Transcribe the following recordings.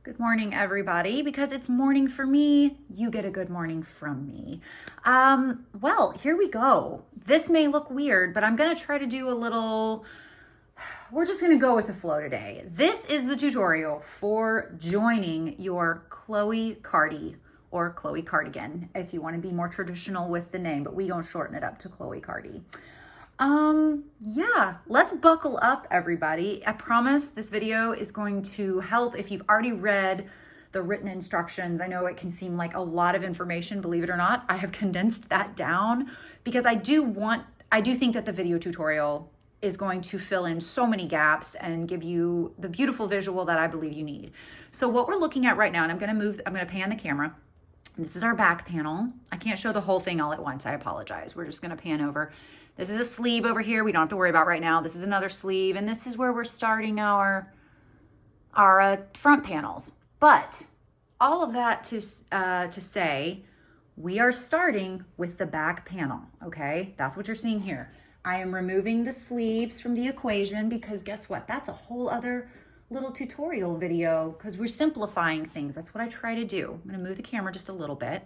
Good morning, everybody. Because it's morning for me, you get a good morning from me. Well, here we go. This may look weird, but I'm gonna try to do a little, we're just gonna go with the flow today. This is the tutorial for joining your Chloe Cardi or Chloe Cardigan, if you wanna be more traditional with the name, but we gonna shorten it up to Chloe Cardi. Yeah, let's buckle up, everybody. I promise this video is going to help if you've already read the written instructions. I know it can seem like a lot of information, believe it or not. I have condensed that down because I do think that the video tutorial is going to fill in so many gaps and give you the beautiful visual that I believe you need. So what we're looking at right now, and I'm gonna pan the camera. This is our back panel. I can't show the whole thing all at once. I apologize. We're just gonna pan over. This is a sleeve over here we don't have to worry about right now. This is another sleeve, and this is where we're starting our front panels. But all of that to say, we are starting with the back panel, okay? That's what you're seeing here. I am removing the sleeves from the equation because guess what? That's a whole other little tutorial video because we're simplifying things. That's what I try to do. I'm gonna move the camera just a little bit.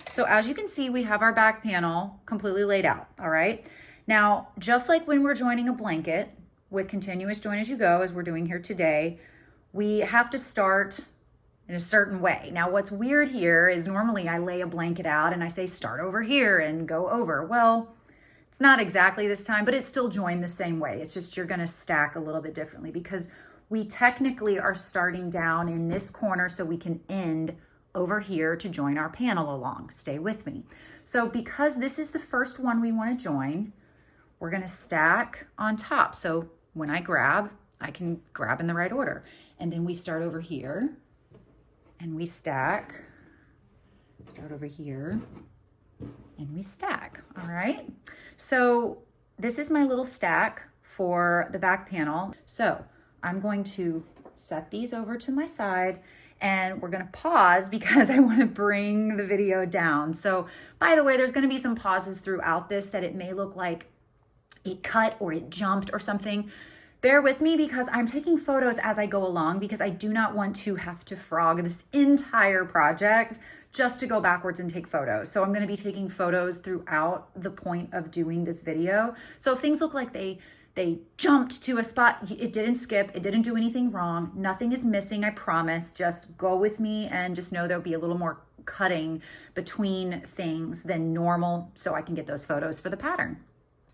So as you can see, we have our back panel completely laid out, all right? Now, just like when we're joining a blanket with continuous join as you go, as we're doing here today, we have to start in a certain way. Now, what's weird here is normally I lay a blanket out and I say start over here and go over. Well, it's not exactly this time, but it's still joined the same way. It's just you're gonna stack a little bit differently because we technically are starting down in this corner so we can end over here to join our panel along. Stay with me. So because this is the first one we wanna join, we're gonna stack on top. So when I grab, I can grab in the right order. And then we start over here and we stack, start over here and we stack, all right? So this is my little stack for the back panel. So I'm going to set these over to my side and we're gonna pause because I wanna bring the video down. So by the way, there's gonna be some pauses throughout this that it may look like it cut or it jumped or something. Bear with me because I'm taking photos as I go along because I do not want to have to frog this entire project just to go backwards and take photos. So I'm gonna be taking photos throughout the point of doing this video. So if things look like they jumped to a spot, it didn't skip, it didn't do anything wrong, nothing is missing, I promise. Just go with me and just know there'll be a little more cutting between things than normal so I can get those photos for the pattern.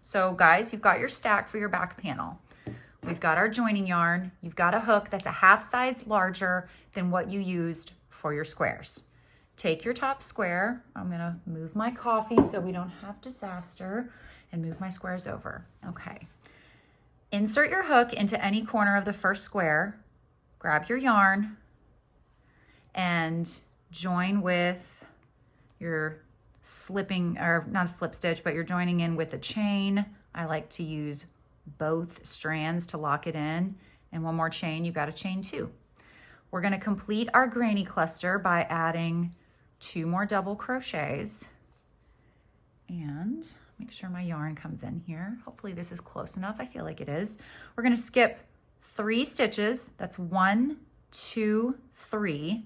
So guys, you've got your stack for your back panel. We've got our joining yarn. You've got a hook that's a half size larger than what you used for your squares. Take your top square. I'm gonna move my coffee so we don't have disaster and move my squares over. Okay. Insert your hook into any corner of the first square. Grab your yarn and join with your slipping, or not a slip stitch, but you're joining in with a chain. I like to use both strands to lock it in. And one more chain, you've got a chain two. We're gonna complete our granny cluster by adding 2 more double crochets. And make sure my yarn comes in here. Hopefully this is close enough. I feel like it is. We're gonna skip 3 stitches. That's 1, 2, 3.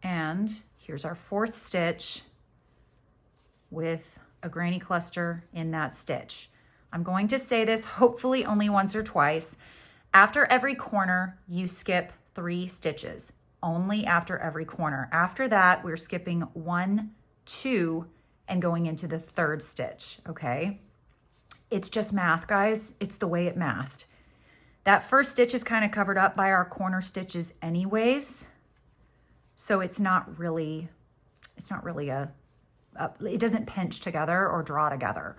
And here's our 4th stitch with a granny cluster in that stitch. I'm going to say this hopefully only once or twice. After every corner, you skip 3 stitches, only after every corner. After that, we're skipping 1, 2, and going into the 3rd stitch, okay? It's just math, guys. It's the way it mathed. That first stitch is kind of covered up by our corner stitches anyways. So it's not really it doesn't pinch together or draw together.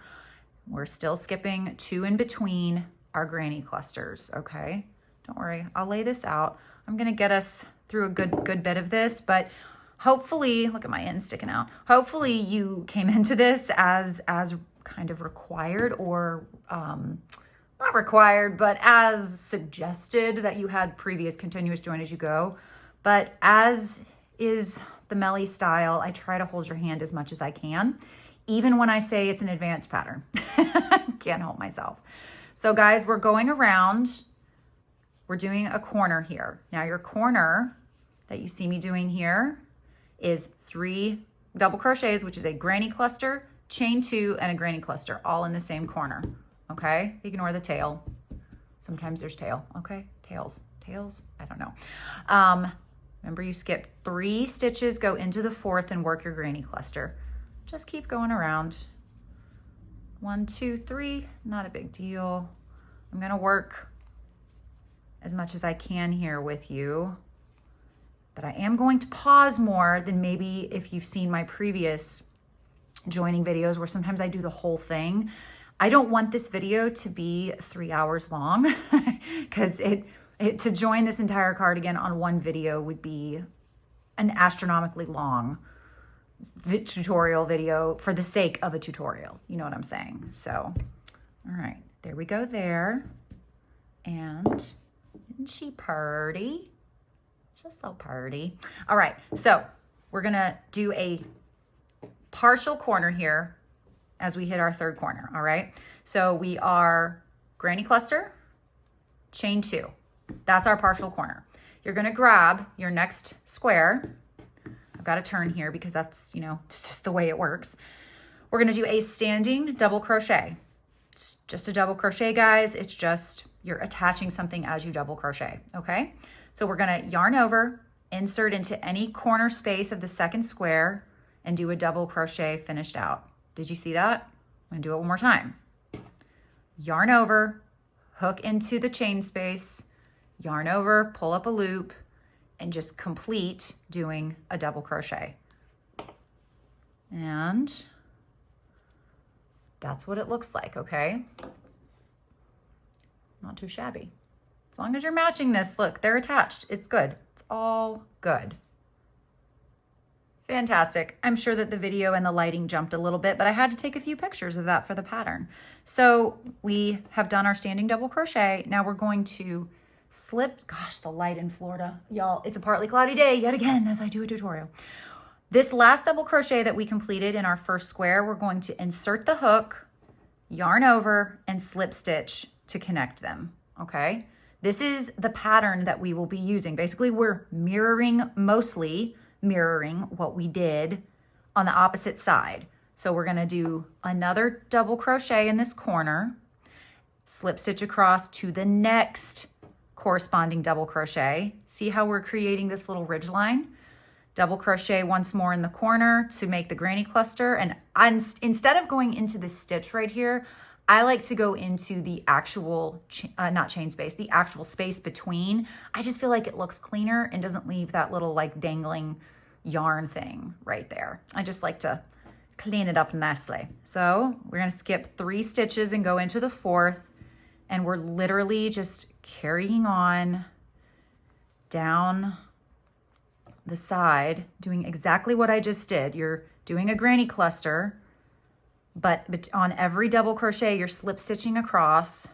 We're still skipping 2 in between our granny clusters, okay? Don't worry, I'll lay this out. I'm gonna get us through a good bit of this, but hopefully, look at my end sticking out. Hopefully you came into this as kind of required or not required, but as suggested that you had previous continuous join as you go. But as is the Melly style, I try to hold your hand as much as I can, even when I say it's an advanced pattern. Can't help myself. So guys, we're going around, we're doing a corner here. Now your corner that you see me doing here is 3 double crochets, which is a granny cluster, chain 2, and a granny cluster, all in the same corner, okay? Ignore the tail. Sometimes there's tail, okay? Tails, I don't know. Remember, you skip 3 stitches, go into the 4th, and work your granny cluster. Just keep going around. 1, 2, 3, not a big deal. I'm gonna work as much as I can here with you, but I am going to pause more than maybe if you've seen my previous joining videos where sometimes I do the whole thing. I don't want this video to be 3 hours long because to join this entire cardigan on one video would be an astronomically long tutorial video for the sake of a tutorial. You know what I'm saying? So, all right, there we go there. And isn't she pretty? She's so pretty. All right, so we're gonna do a partial corner here as we hit our 3rd corner, all right? So we are granny cluster, chain 2. That's our partial corner. You're gonna grab your next square. I've got to turn here because that's, you know, it's just the way it works. We're gonna do a standing double crochet. It's just a double crochet, guys. It's just you're attaching something as you double crochet, okay? So we're gonna yarn over, insert into any corner space of the 2nd square, and do a double crochet finished out. Did you see that? I'm gonna do it one more time. Yarn over, hook into the chain space, yarn over, pull up a loop, and just complete doing a double crochet. And that's what it looks like, okay? Not too shabby. As long as you're matching this, look, they're attached. It's good. It's all good. Fantastic. I'm sure that the video and the lighting jumped a little bit, but I had to take a few pictures of that for the pattern. So we have done our standing double crochet. Now we're going to slip. Gosh, the light in Florida. Y'all, it's a partly cloudy day yet again as I do a tutorial. This last double crochet that we completed in our 1st square, we're going to insert the hook, yarn over, and slip stitch to connect them, okay? This is the pattern that we will be using. Basically, we're mostly mirroring what we did on the opposite side. So we're gonna do another double crochet in this corner, slip stitch across to the next corresponding double crochet. See how we're creating this little ridge line? Double crochet once more in the corner to make the granny cluster. And instead of going into this stitch right here, I like to go into the actual, not chain space, the actual space between. I just feel like it looks cleaner and doesn't leave that little like dangling yarn thing right there. I just like to clean it up nicely. So we're gonna skip 3 stitches and go into the 4th, and we're literally just carrying on down the side, doing exactly what I just did. You're doing a granny cluster, but on every double crochet, you're slip stitching across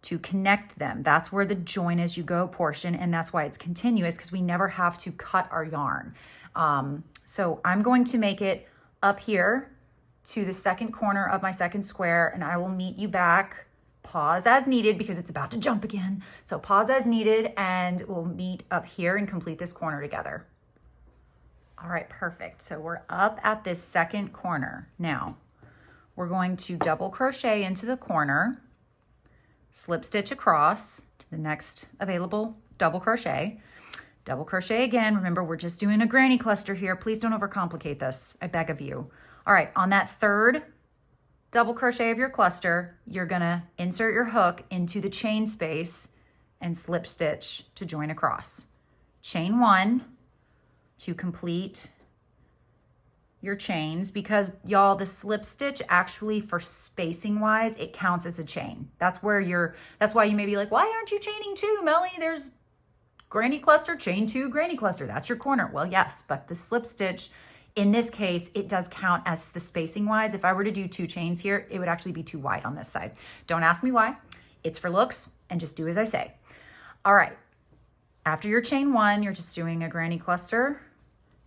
to connect them. That's where the join as you go portion, and that's why it's continuous, because we never have to cut our yarn. So I'm going to make it up here to the 2nd corner of my 2nd square, and I will meet you back. Pause as needed because it's about to jump again. So pause as needed, and we'll meet up here and complete this corner together. All right, perfect. So we're up at this 2nd corner. Now we're going to double crochet into the corner, slip stitch across to the next available double crochet again. Remember, we're just doing a granny cluster here. Please don't overcomplicate this, I beg of you. All right, on that 3rd double crochet of your cluster, you're gonna insert your hook into the chain space and slip stitch to join across. Chain 1 to complete your chains, because y'all, the slip stitch actually, for spacing wise, it counts as a chain. That's why you may be like, why aren't you chaining 2, Melly? There's granny cluster, chain 2, granny cluster. That's your corner. Well, yes, but the slip stitch, in this case, it does count as the spacing wise. If I were to do 2 chains here, it would actually be too wide on this side. Don't ask me why. It's for looks, and just do as I say. All right, after your chain 1, you're just doing a granny cluster,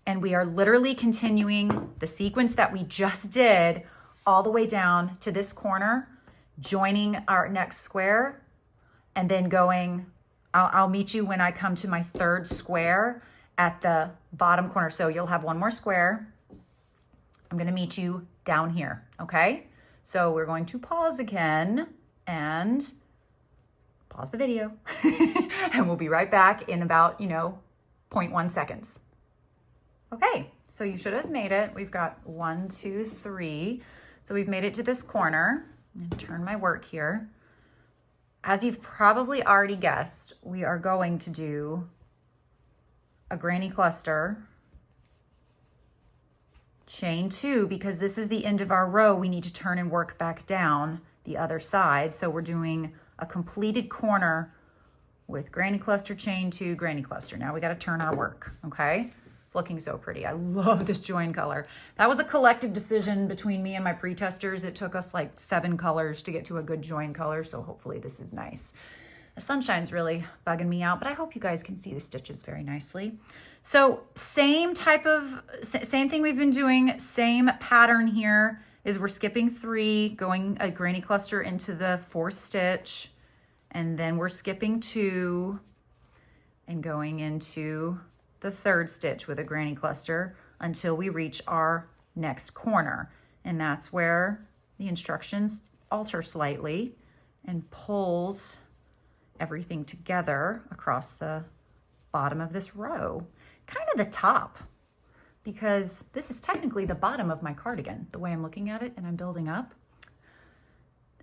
and we are literally continuing the sequence that we just did all the way down to this corner, joining our next square, and then going I'll meet you when I come to my third square at the bottom corner. So you'll have one more square. I'm gonna meet you down here, okay? So we're going to pause again and pause the video. And we'll be right back in about, 0.1 seconds. Okay, so you should have made it. We've got 1, 2, 3. So we've made it to this corner. I'm gonna turn my work here. As you've probably already guessed, we are going to do a granny cluster, chain 2, because this is the end of our row. We need to turn and work back down the other side. So we're doing a completed corner with granny cluster, chain 2, granny cluster. Now we got to turn our work, okay? It's looking so pretty. I love this join color. That was a collective decision between me and my pre-testers. It took us like 7 colors to get to a good join color, so hopefully this is nice. The sunshine's really bugging me out, but I hope you guys can see the stitches very nicely. So same thing we've been doing, same pattern here is we're skipping 3, going a granny cluster into the 4th stitch, and then we're skipping 2 and going into the 3rd stitch with a granny cluster until we reach our next corner. And that's where the instructions alter slightly and pulls everything together across the bottom of this row, kind of the top, because this is technically the bottom of my cardigan, the way I'm looking at it, and I'm building up.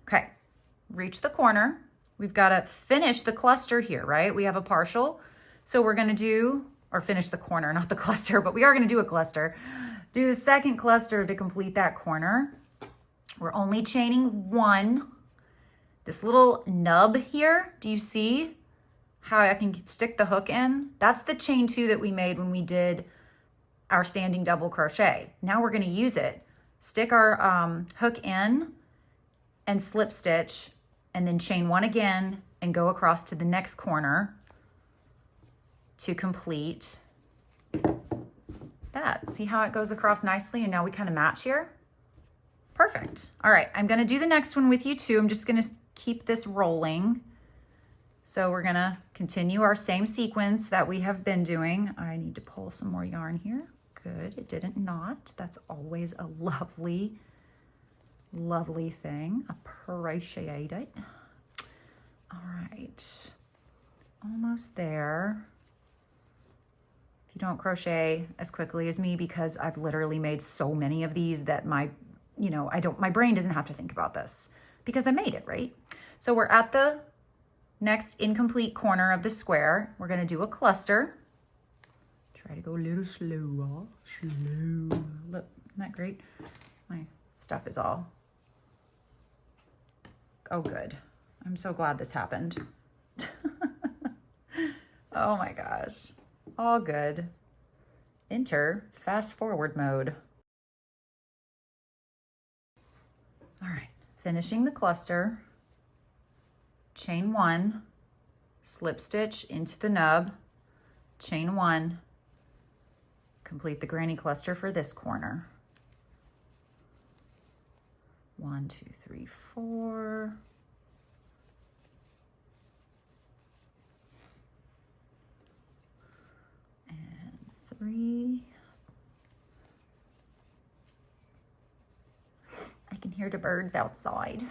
Okay, reach the corner. We've got to finish the cluster here, right? We have a partial, so we're going to do, or finish the corner, not the cluster, but we are going to do a cluster. Do the second cluster to complete that corner. We're only chaining 1. This little nub here, do you see how I can stick the hook in? That's the chain 2 that we made when we did our standing double crochet. Now we're going to use it. Stick our hook in and slip stitch, and then chain 1 again and go across to the next corner to complete that. See how it goes across nicely, and now we kind of match here? Perfect. All right, I'm gonna do the next one with you too. I'm just gonna keep this rolling. So we're gonna continue our same sequence that we have been doing. I need to pull some more yarn here. Good, it didn't knot. That's always a lovely, lovely thing. Appreciate it. All right, almost there. If you don't crochet as quickly as me, because I've literally made so many of these that my brain doesn't have to think about this because I made it, right? So we're at the next incomplete corner of the square. We're gonna do a cluster. Try to go a little slower, slow. Look, isn't that great? My stuff is all, oh good. I'm so glad this happened. Oh my gosh. All good. Enter fast forward mode. All right, finishing the cluster, chain 1, slip stitch into the nub, chain 1, complete the granny cluster for this corner. 1, 2, 3, 4. And 3. I can hear the birds outside.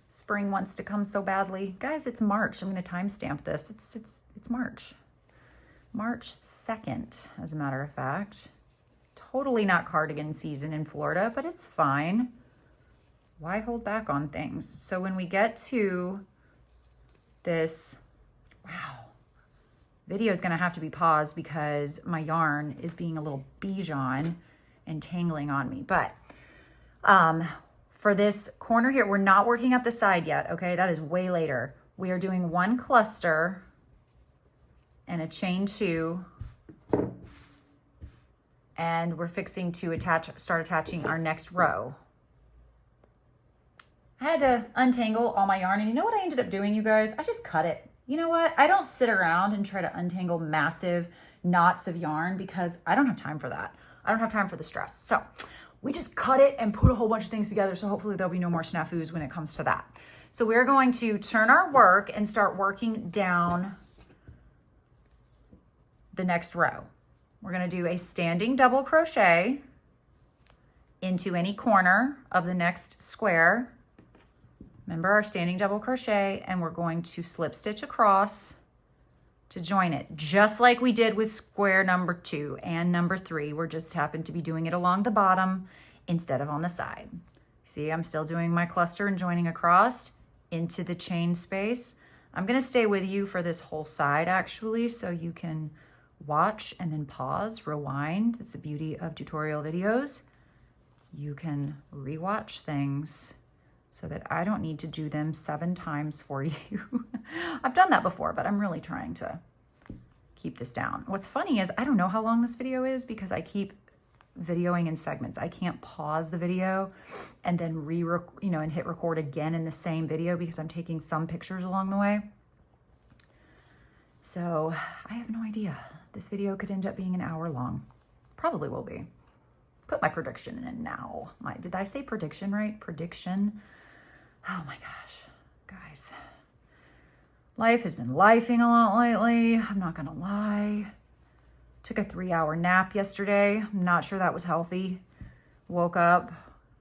Spring wants to come so badly. Guys, it's March. I'm going to timestamp this. It's March. March 2nd, as a matter of fact. Totally not cardigan season in Florida, but it's fine. Why hold back on things? So when we get to this, wow, video is going to have to be paused because my yarn is being a little Bijan and tangling on me. But for this corner here, we're not working up the side yet, okay? That is way later. We are doing 1 cluster and a chain 2, and we're fixing to start attaching our next row. I had to untangle all my yarn, and you know what I ended up doing, you guys? I just cut it. You know what? I don't sit around and try to untangle massive knots of yarn because I don't have time for that. I don't have time for the stress. So we just cut it and put a whole bunch of things together, so hopefully there'll be no more snafus when it comes to that. So we're going to turn our work and start working down the next row. We're going to do a standing double crochet into any corner of the next square. Remember our standing double crochet, and we're going to slip stitch across to join it, just like we did with square number 2 and number 3. We're just happened to be doing it along the bottom instead of on the side. See, I'm still doing my cluster and joining across into the chain space. I'm going to stay with you for this whole side actually, so you can watch and then pause, rewind. It's the beauty of tutorial videos. You can rewatch things so that I don't need to do them 7 times for you. I've done that before, but I'm really trying to keep this down. What's funny is I don't know how long this video is because I keep videoing in segments. I can't pause the video and then and hit record again in the same video because I'm taking some pictures along the way. So I have no idea. This video could end up being an hour long. Probably will be. Put my prediction in now. Did I say prediction right? Prediction. Oh my gosh, guys. Life has been lifing a lot lately. I'm not gonna lie. Took a 3-hour nap yesterday. I'm not sure that was healthy. Woke up,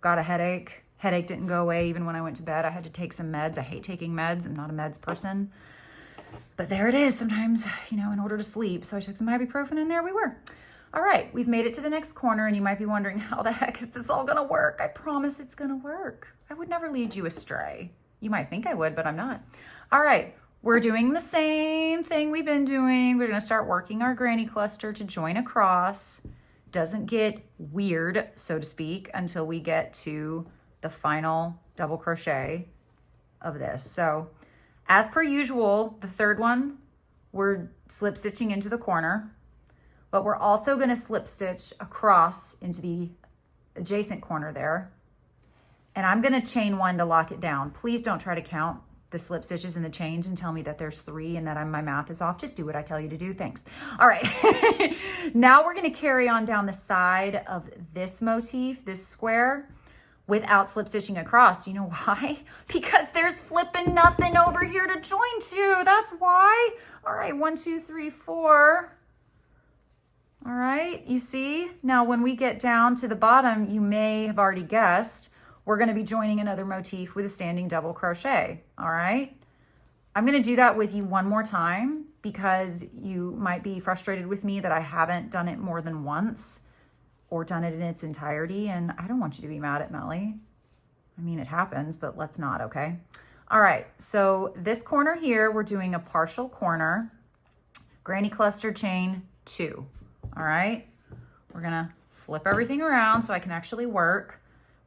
got a headache. Headache didn't go away even when I went to bed. I had to take some meds. I hate taking meds. I'm not a meds person. But there it is sometimes, in order to sleep. So I took some ibuprofen and there we were. All right, we've made it to the next corner and you might be wondering, how the heck is this all gonna work? I promise it's gonna work. I would never lead you astray. You might think I would, but I'm not. All right, we're doing the same thing we've been doing. We're gonna start working our granny cluster to join across. Doesn't get weird, so to speak, until we get to the final double crochet of this. So as per usual, the third one, we're slip stitching into the corner, but we're also gonna slip stitch across into the adjacent corner there. And I'm gonna chain 1 to lock it down. Please don't try to count the slip stitches and the chains and tell me that there's 3 and that my math is off. Just do what I tell you to do, thanks. All right, now we're gonna carry on down the side of this motif, this square, without slip stitching across. You know why? Because there's flipping nothing over here to join to. That's why. All right, 1, 2, 3, 4. All right, you see? Now when we get down to the bottom, you may have already guessed, we're gonna be joining another motif with a standing double crochet, all right? I'm gonna do that with you one more time because you might be frustrated with me that I haven't done it more than once or done it in its entirety, and I don't want you to be mad at Melly. I mean, it happens, but let's not, okay? All right, so this corner here, we're doing a partial corner, granny cluster chain 2, all right? We're gonna flip everything around so I can actually work,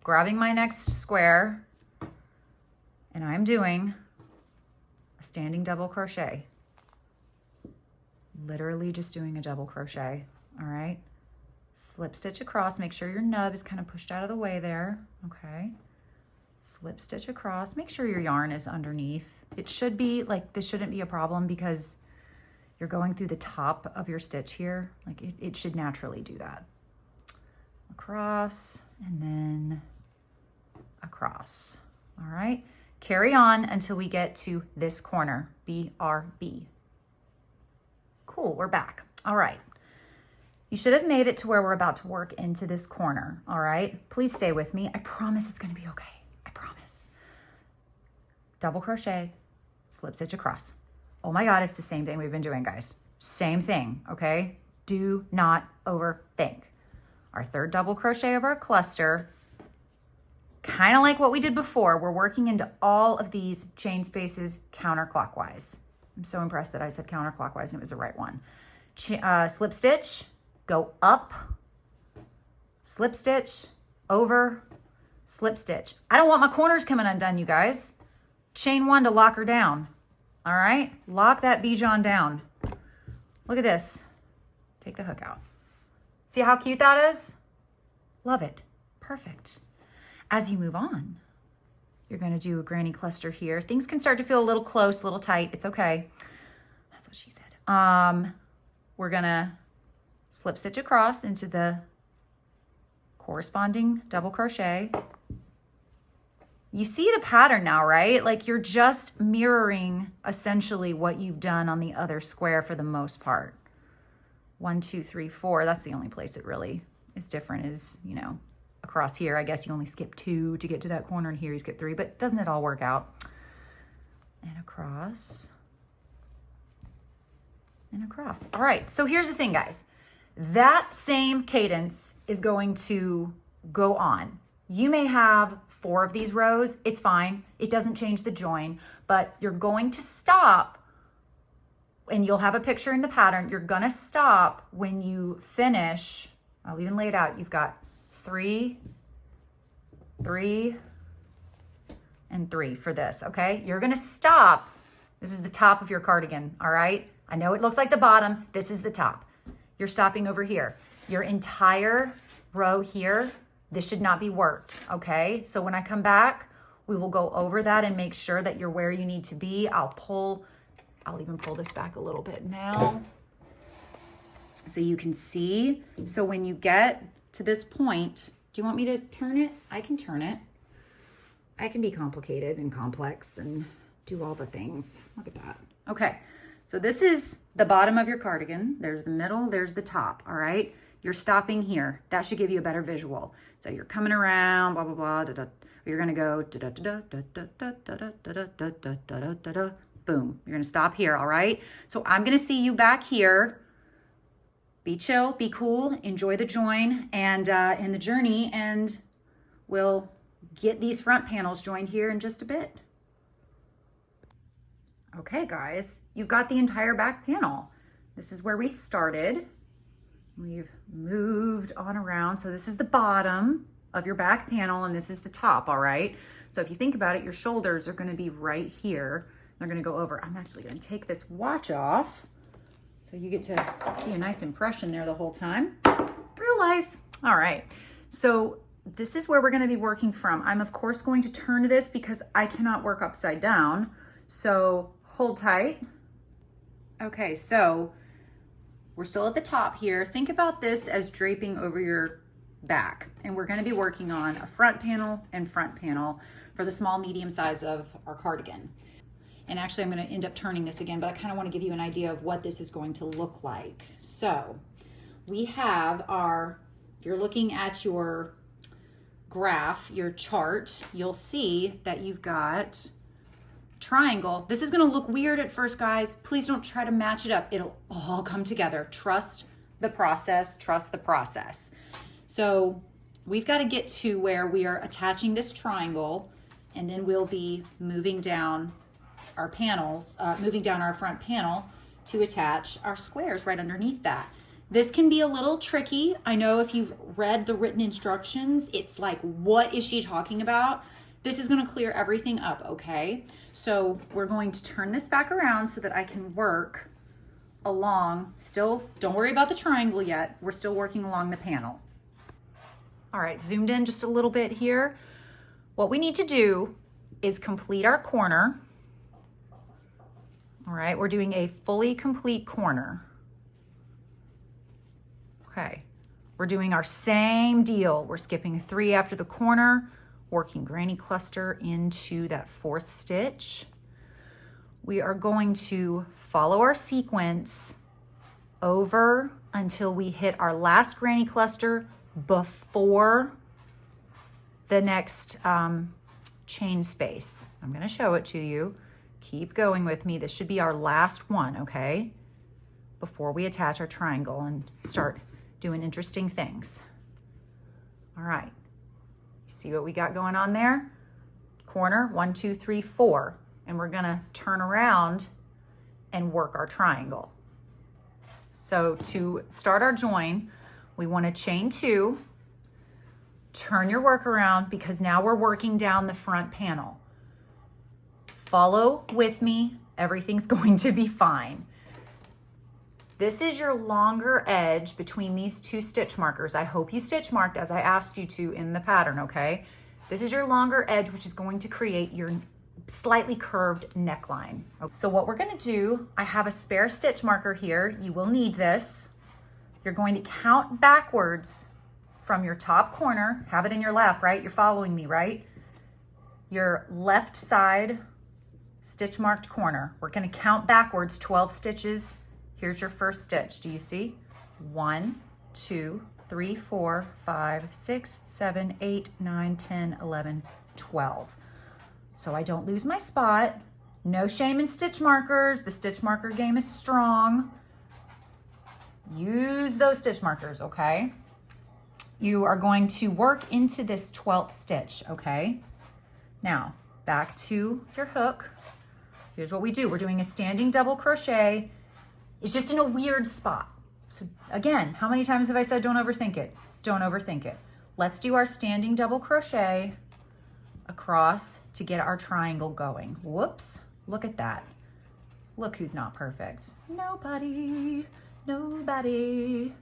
grabbing my next square, and I'm doing a standing double crochet. Literally just doing a double crochet, all right? Slip stitch across, make sure your nub is kind of pushed out of the way there, okay? Slip stitch across, make sure your yarn is underneath. It should be, like, this shouldn't be a problem because you're going through the top of your stitch here. Like, it should naturally do that. Across, and then across, all right? Carry on until we get to this corner, BRB. Cool, we're back. All right. You should have made it to where we're about to work into this corner, all right? Please stay with me. I promise it's gonna be okay, I promise. Double crochet, slip stitch across. Oh my God, it's the same thing we've been doing, guys. Same thing, okay? Do not overthink. Our third double crochet of our cluster, kind of like what we did before, we're working into all of these chain spaces counterclockwise. I'm so impressed that I said counterclockwise and it was the right one. Slip stitch, go up, slip stitch, over, slip stitch. I don't want my corners coming undone, you guys. Chain 1 to lock her down. All right, lock that bijan down. Look at this. Take the hook out. See how cute that is? Love it. Perfect. As you move on, you're gonna do a granny cluster here. Things can start to feel a little close, a little tight. It's okay. That's what she said. We're gonna slip stitch across into the corresponding double crochet. You see the pattern now, right? Like you're just mirroring essentially what you've done on the other square for the most part. 1, 2, 3, 4. That's the only place it really is different is, you know, across here. I guess you only skip 2 to get to that corner, and here you skip 3, but doesn't it all work out? And across. And across. All right, so here's the thing, guys. That same cadence is going to go on. You may have 4 of these rows. It's fine. It doesn't change the join, but you're going to stop, and you'll have a picture in the pattern. You're going to stop when you finish. I'll even lay it out. You've got 3, 3, and 3 for this, okay? You're going to stop. This is the top of your cardigan, all right? I know it looks like the bottom. This is the top. You're stopping over here. Your entire row here, this should not be worked, okay? So when I come back, we will go over that and make sure that you're where you need to be. I'll even pull this back a little bit now so you can see. So when you get to this point, do you want me to turn it? I can turn it. I can be complicated and complex and do all the things. Look at that. Okay, so this is the bottom of your cardigan. There's the middle, there's the top, all right? You're stopping here. That should give you a better visual. So you're coming around, blah, blah, blah, da, da. You're gonna go da, da, da, da, da, da, da, da, da, da, da, da, da, da. Boom, you're gonna stop here, all right? So I'm gonna see you back here. Be chill, be cool, enjoy the join and in the journey, and we'll get these front panels joined here in just a bit. Okay, guys, you've got the entire back panel. This is where we started. We've moved on around. So this is the bottom of your back panel, and this is the top, all right? So if you think about it, your shoulders are gonna be right here. They're gonna go over. I'm actually gonna take this watch off so you get to see a nice impression there the whole time. Real life. All right, so this is where we're gonna be working from. I'm of course going to turn this because I cannot work upside down. So hold tight. Okay, so we're still at the top here. Think about this as draping over your back, and we're gonna be working on a front panel and front panel for the small, medium size of our cardigan. And actually I'm gonna end up turning this again, but I kind of wanna give you an idea of what this is going to look like. So we have our, if you're looking at your graph, your chart, you'll see that you've got triangle. This is gonna look weird at first, guys. Please don't try to match it up. It'll all come together. Trust the process, trust the process. So we've got to get to where we are attaching this triangle, and then we'll be moving down our panels, moving down our front panel to attach our squares right underneath that. This can be a little tricky. I know if you've read the written instructions, it's like, what is she talking about? This is gonna clear everything up, okay? So we're going to turn this back around so that I can work along, still, don't worry about the triangle yet. We're still working along the panel. All right, zoomed in just a little bit here. What we need to do is complete our corner. All right, we're doing a fully complete corner. Okay, we're doing our same deal. We're skipping a 3 after the corner, working granny cluster into that 4th stitch. We are going to follow our sequence over until we hit our last granny cluster before the next chain space. I'm gonna show it to you. Keep going with me. This should be our last one, okay? Before we attach our triangle and start doing interesting things. All right, see what we got going on there? Corner, 1, 2, 3, 4. And we're gonna turn around and work our triangle. So to start our join, we wanna chain 2, turn your work around because now we're working down the front panel. Follow with me, everything's going to be fine. This is your longer edge between these 2 stitch markers. I hope you stitch marked as I asked you to in the pattern, okay? This is your longer edge, which is going to create your slightly curved neckline. So what we're gonna do, I have a spare stitch marker here. You will need this. You're going to count backwards from your top corner, have it in your lap, right? You're following me, right? your left side stitch marked corner. We're going to count backwards 12 stitches. Here's your first stitch. Do you see? 1, 2, 3, 4, 5, 6, 7, 8, 9, 10, 11, 12. So I don't lose my spot. No shame in stitch markers. The stitch marker game is strong. Use those stitch markers, okay? You are going to work into this 12th stitch, okay? Now, back to your hook. Here's what we do. We're doing a standing double crochet. It's just in a weird spot. So again, how many times have I said don't overthink it? Don't overthink it. Let's do our standing double crochet across to get our triangle going. Whoops, look at that. Look who's not perfect. Nobody, nobody.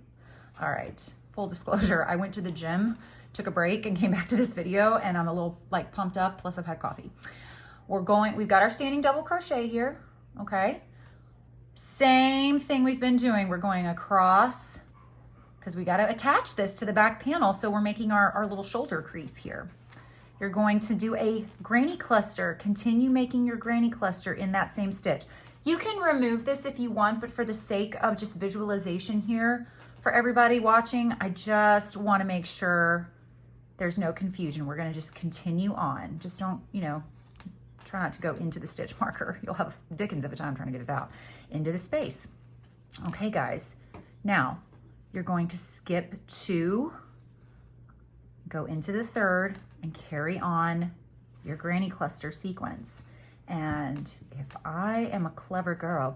All right, full disclosure, I went to the gym, took a break and came back to this video and I'm a little like pumped up, plus I've had coffee. We've got our standing double crochet here, okay? Same thing we've been doing. We're going across because we got to attach this to the back panel. So we're making our little shoulder crease here. You're going to do a granny cluster. Continue making your granny cluster in that same stitch. You can remove this if you want, but for the sake of just visualization here for everybody watching, I just want to make sure there's no confusion. We're going to just continue on. Just don't, try not to go into the stitch marker. You'll have a dickens of a time trying to get it out into the space. Okay, guys. Now, you're going to skip 2, go into the 3rd, and carry on your granny cluster sequence. And if I am a clever girl,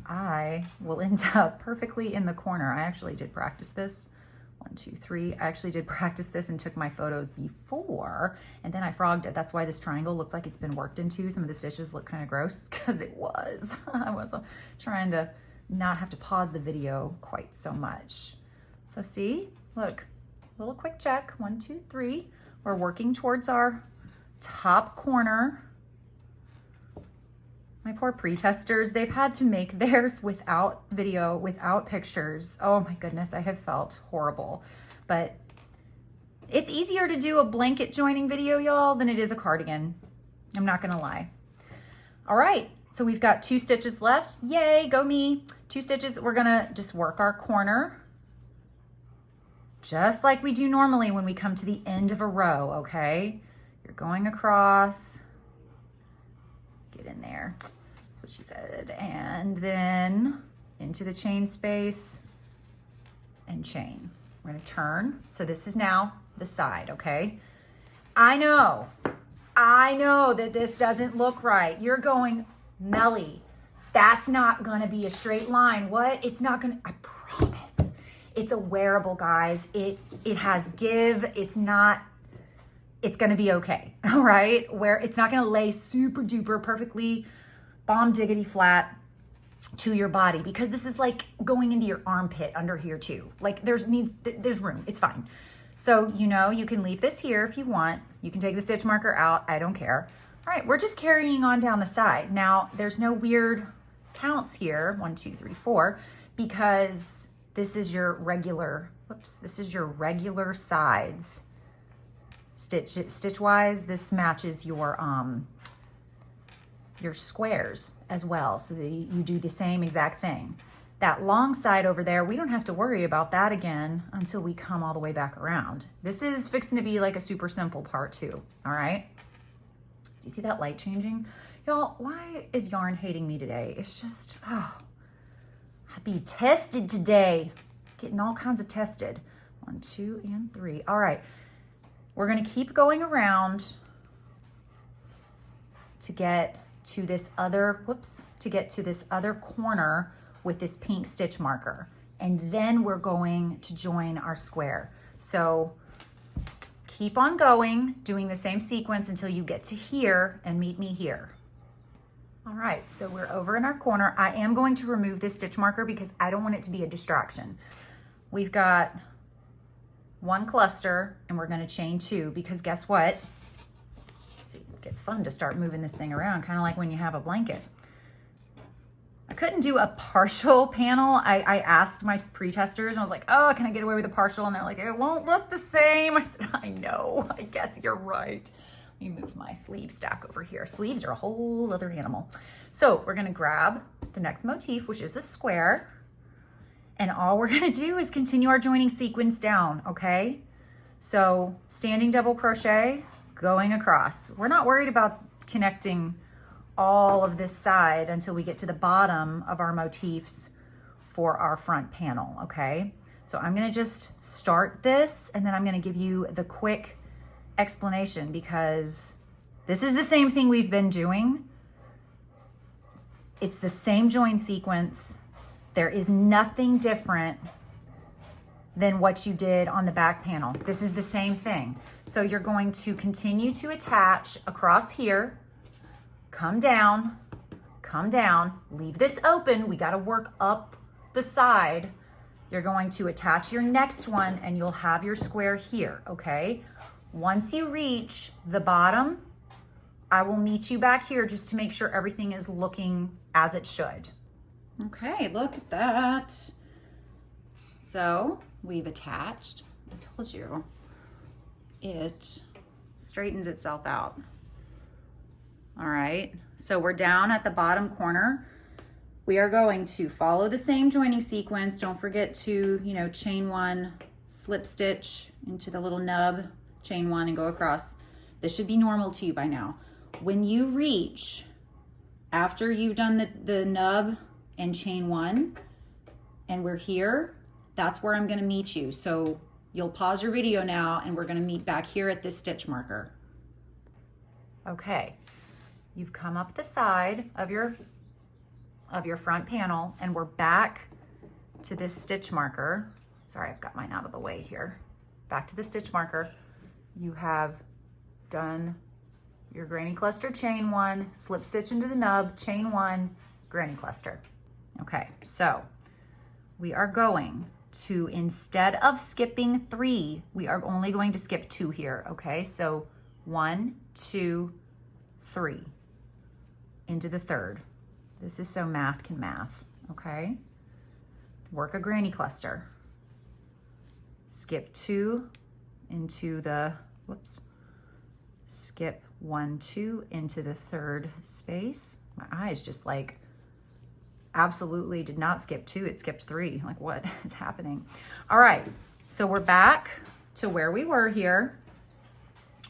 I will end up perfectly in the corner. I actually did practice this. 1, 2, 3. I actually did practice this and took my photos before, and then I frogged it. That's why this triangle looks like it's been worked into. Some of the stitches look kind of gross because it was. I was trying to not have to pause the video quite so much. So see, look, little quick check. 1, 2, 3. We're working towards our top corner. My poor pre-testers, they've had to make theirs without video, without pictures. Oh my goodness, I have felt horrible. But it's easier to do a blanket joining video, y'all, than it is a cardigan. I'm not gonna lie. All right, so we've got 2 stitches left. Yay, go me. 2 stitches, we're gonna just work our corner just like we do normally when we come to the end of a row, okay? You're going across, get in there. That's what she said. And then into the chain space and chain. We're gonna turn. So this is now the side, okay? I know that this doesn't look right. You're going, Melly, that's not gonna be a straight line. What? It's not gonna, I promise. It's a wearable, guys. It has give. It's gonna be okay, all right? Where it's not gonna lay super duper perfectly bomb diggity flat to your body, because this is like going into your armpit under here too. Like there's room, it's fine. So you can leave this here if you want. You can take the stitch marker out, I don't care. All right, we're just carrying on down the side. Now there's no weird counts here, 1, 2, 3, 4, because this is your regular, this is your regular sides. Stitch wise, this matches your squares as well, so that you do the same exact thing. That long side over there, we don't have to worry about that again until we come all the way back around. This is fixing to be like a super simple part too, all right? Do you see that light changing? Y'all, why is yarn hating me today? It's just, I be tested today. Getting all kinds of tested. 1, 2, and 3. All right. We're going to keep going around to get to this other, corner with this pink stitch marker. And then we're going to join our square. So keep on going, doing the same sequence until you get to here and meet me here. All right, so we're over in our corner. I am going to remove this stitch marker because I don't want it to be a distraction. We've got 1 cluster and we're gonna chain 2, because guess what? See, it gets fun to start moving this thing around, kind of like when you have a blanket. I couldn't do a partial panel. I asked my pre-testers and I was like, oh, can I get away with a partial? And they're like, it won't look the same. I said, I know, I guess you're right. Let me move my sleeve stack over here. Sleeves are a whole other animal. So we're gonna grab the next motif, which is a square. And all we're gonna do is continue our joining sequence down, okay? So standing double crochet, going across. We're not worried about connecting all of this side until we get to the bottom of our motifs for our front panel, okay? So I'm gonna just start this and then I'm gonna give you the quick explanation because this is the same thing we've been doing. It's the same join sequence. There is nothing different than what you did on the back panel. This is the same thing. So you're going to continue to attach across here, come down, leave this open. We gotta work up the side. You're going to attach your next one and you'll have your square here, okay? Once you reach the bottom, I will meet you back here just to make sure everything is looking as it should. Okay, look at that. So we've attached. I told you, it straightens itself out. All right, so we're down at the bottom corner. We are going to follow the same joining sequence. Don't forget to, chain one, slip stitch into the little nub, chain one and go across. This should be normal to you by now. When you reach, after you've done the nub and chain one, and we're here, that's where I'm gonna meet you. So you'll pause your video now and we're gonna meet back here at this stitch marker. Okay, you've come up the side of your front panel and we're back to this stitch marker. Sorry, I've got mine out of the way here. Back to the stitch marker. You have done your granny cluster chain one, slip stitch into the nub, chain one, granny cluster. Okay, so we are going to, instead of skipping 3, we are only going to skip 2 here, okay? So 1, 2, 3 into the third. This is so math can math, okay? Work a granny cluster. Skip 2 into the, whoops, skip 1, 2 into the third space. My eyes just like absolutely did not skip 2, it skipped 3. Like, what is happening? All right, so we're back to where we were here.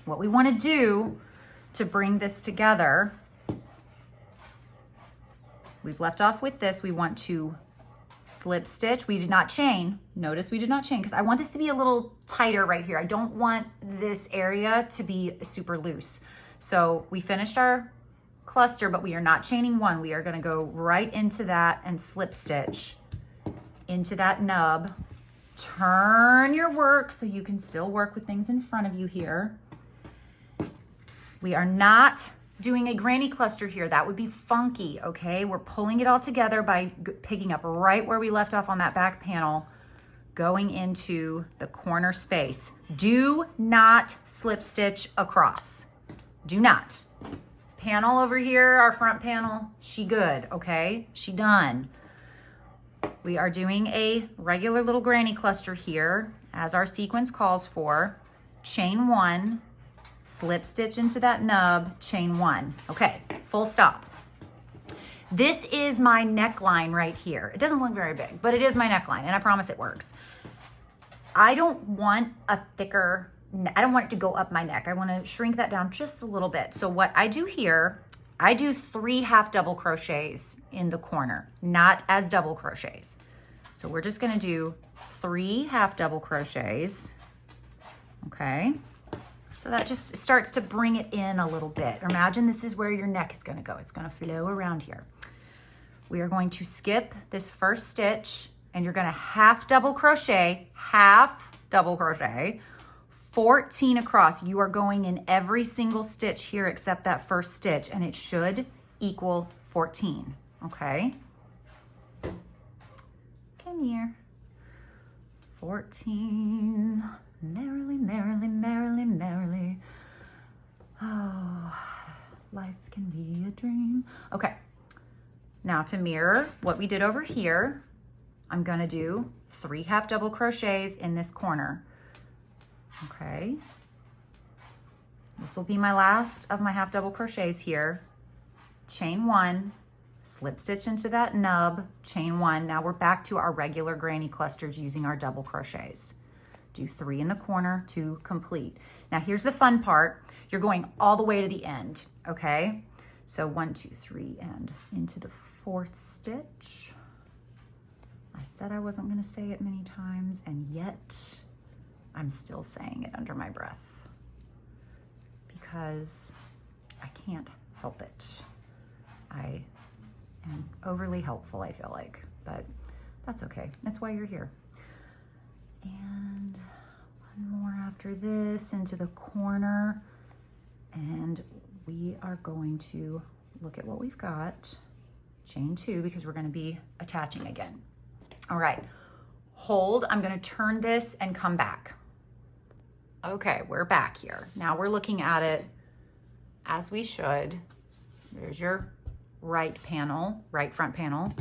What we want to do to bring this together, we've left off with this. We want to slip stitch. We did not chain. Notice we did not chain because I want this to be a little tighter right here. I don't want this area to be super loose. So we finished our cluster, but we are not chaining 1. We are going to go right into that and slip stitch into that nub. Turn your work so you can still work with things in front of you here. We are not doing a granny cluster here. That would be funky, okay? We're pulling it all together by picking up right where we left off on that back panel, going into the corner space. Do not slip stitch across. Do not. Panel over here, our front panel, she good, okay? She done. We are doing a regular little granny cluster here as our sequence calls for. Chain 1, slip stitch into that nub, chain 1. Okay, full stop. This is my neckline right here. It doesn't look very big, but it is my neckline and I promise it works. I don't want a thicker, I don't want it to go up my neck. I want to shrink that down just a little bit. So what I do here, I do 3 half double crochets in the corner, not as double crochets. So we're just going to do 3 half double crochets. Okay. So that just starts to bring it in a little bit. Imagine this is where your neck is going to go. It's going to flow around here. We are going to skip this first stitch and you're going to half double crochet, 14 across. You are going in every single stitch here except that first stitch and it should equal 14, okay? Come here. 14, merrily, merrily, merrily, merrily. Oh, life can be a dream. Okay, Now to mirror what we did over here, I'm gonna do 3 half double crochets in this corner. Okay. This will be my last of my half double crochets here. Chain 1, slip stitch into that nub, chain 1. Now we're back to our regular granny clusters using our double crochets. Do 3 in the corner to complete. Now here's the fun part. You're going all the way to the end, okay? So 1, 2, 3, and into the 4th stitch. I said I wasn't gonna say it many times, and yet I'm still saying it under my breath because I can't help it. I am overly helpful, I feel like, but that's okay. That's why you're here. And one more after this into the corner, and we are going to look at what we've got. Chain 2, because we're going to be attaching again. All right, hold. I'm going to turn this and come back. Okay, we're back here. Now we're looking at it as we should. There's your right panel, right front panel.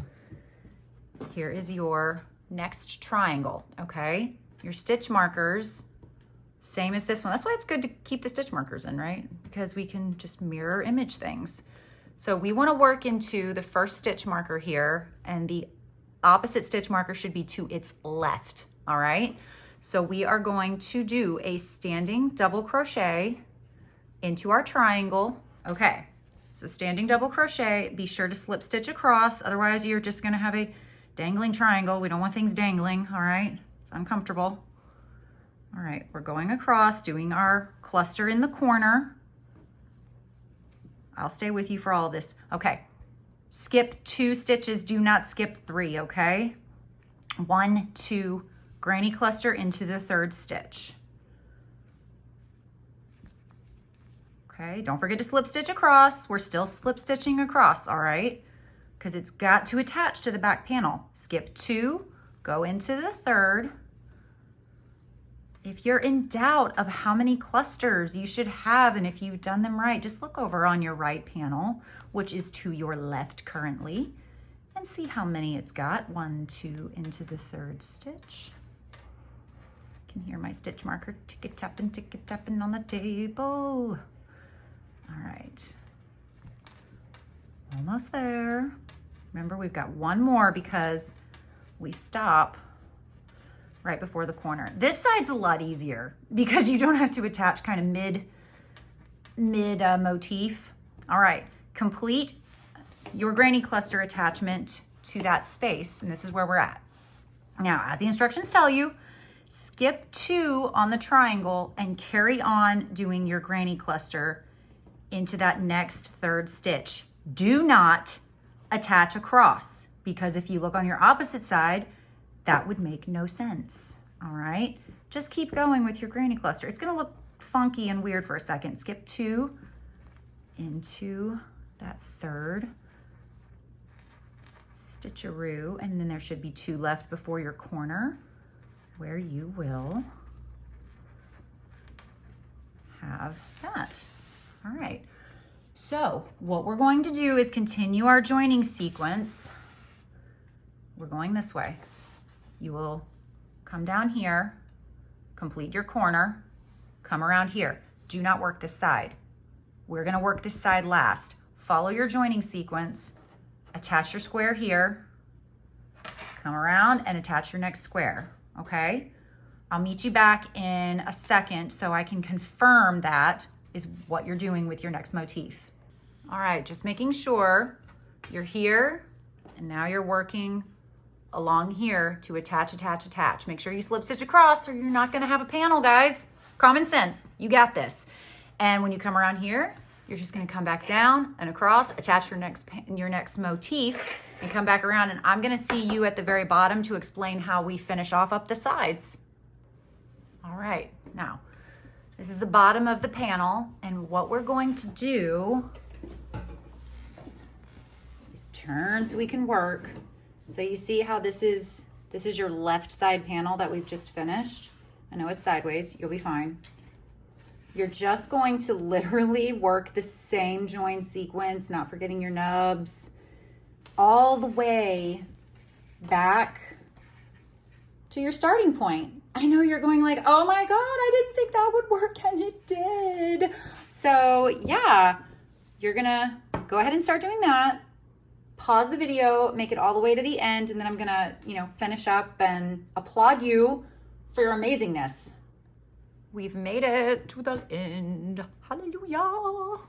Here is your next triangle, okay? Your stitch markers, same as this one. That's why it's good to keep the stitch markers in, right? Because we can just mirror image things. So we want to work into the first stitch marker here, and the opposite stitch marker should be to its left, all right? So we are going to do a standing double crochet into our triangle. Okay, so standing double crochet, be sure to slip stitch across, otherwise you're just gonna have a dangling triangle. We don't want things dangling, all right? It's uncomfortable. All right, we're going across, doing our cluster in the corner. I'll stay with you for all of this. Okay, skip 2 stitches, do not skip 3, okay? 1, 2, granny cluster into the 3rd stitch. Okay, don't forget to slip stitch across. We're still slip stitching across, all right? Because it's got to attach to the back panel. Skip 2, go into the 3rd. If you're in doubt of how many clusters you should have and if you've done them right, just look over on your right panel, which is to your left currently, and see how many it's got. 1, 2, into the 3rd stitch. You can hear my stitch marker tick-a-tapping on the table. All right, almost there. Remember, we've got one more because we stop right before the corner. This side's a lot easier because you don't have to attach kind of mid motif. All right, complete your granny cluster attachment to that space, and this is where we're at. Now, as the instructions tell you, skip 2 on the triangle and carry on doing your granny cluster into that next 3rd stitch. Do not attach across, because if you look on your opposite side, that would make no sense, all right? Just keep going with your granny cluster. It's gonna look funky and weird for a second. Skip 2 into that 3rd stitcheroo, and then there should be 2 left before your corner, where you will have that. All right, so what we're going to do is continue our joining sequence. We're going this way. You will come down here, complete your corner, come around here. Do not work this side. We're gonna work this side last. Follow your joining sequence, attach your square here, come around and attach your next square, okay? I'll meet you back in a second so I can confirm that is what you're doing with your next motif. All right, just making sure you're here, and now you're working along here to attach, attach, attach. Make sure you slip stitch across or you're not gonna have a panel, guys. Common sense, you got this. And when you come around here, you're just gonna come back down and across, attach your next motif, and come back around, and I'm gonna see you at the very bottom to explain how we finish off up the sides. All right, now, this is the bottom of the panel, and what we're going to do is turn so we can work. So you see how this is your left side panel that we've just finished. I know it's sideways, you'll be fine. You're just going to literally work the same join sequence, not forgetting your nubs, all the way back to your starting point. I know you're going like, oh my God, I didn't think that would work, and it did. So yeah, you're gonna go ahead and start doing that. Pause the video, make it all the way to the end, and then I'm gonna, finish up and applaud you for your amazingness. We've made it to the end. Hallelujah.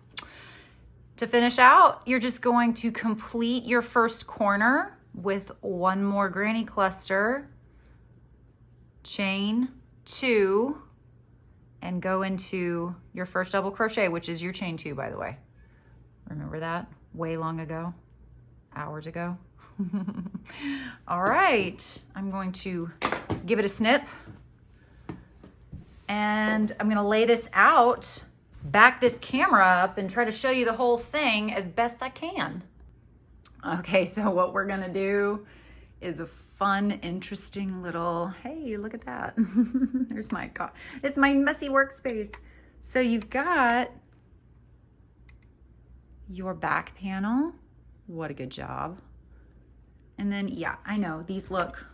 To finish out, you're just going to complete your first corner with one more granny cluster, chain 2, and go into your first double crochet, which is your chain 2, by the way. Remember that? Way long ago, hours ago. All right, I'm going to give it a snip, and I'm gonna lay this out, back this camera up, and try to show you the whole thing as best I can. Okay, so what we're gonna do is a fun, interesting little, hey, look at that. There's my, it's my messy workspace. So you've got your back panel. What a good job. And then, yeah, I know these look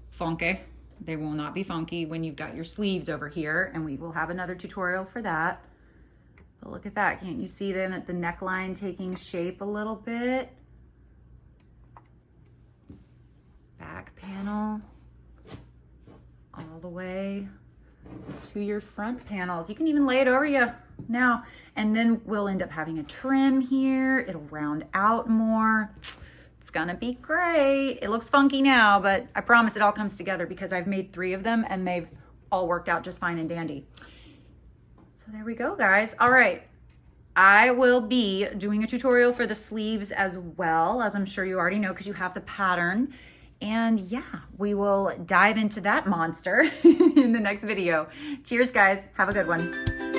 funky. They will not be funky when you've got your sleeves over here, and we will have another tutorial for that. But look at that. Can't you see then at the neckline taking shape a little bit? Back panel all the way to your front panels. You can even lay it over you now, and then we'll end up having a trim here. It'll round out more. It's gonna be great. It looks funky now, but I promise it all comes together because I've made 3 of them and they've all worked out just fine and dandy. So there we go, guys. All right, I will be doing a tutorial for the sleeves as well, as I'm sure you already know because you have the pattern. And yeah, we will dive into that monster in the next video. Cheers, guys. Have a good one.